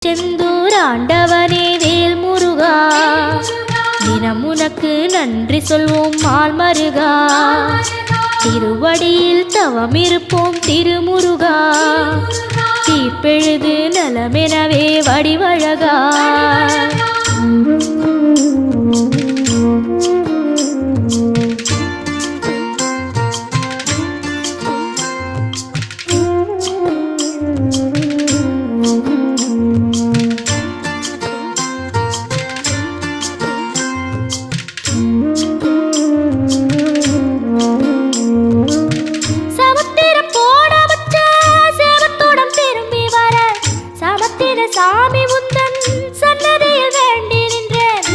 செந்தூர் ஆண்டவனே வேல் முருகா, தினம் உனக்கு நன்றி சொல்வோம் மால் மருகா. திருவடியில் தவம் இருப்போம் திருமுருகா, தீப்பெழுது நலமெனவே வடிவழகா. சாமி உந்தன் சன்னதியில் வேண்டி நின்றேன்.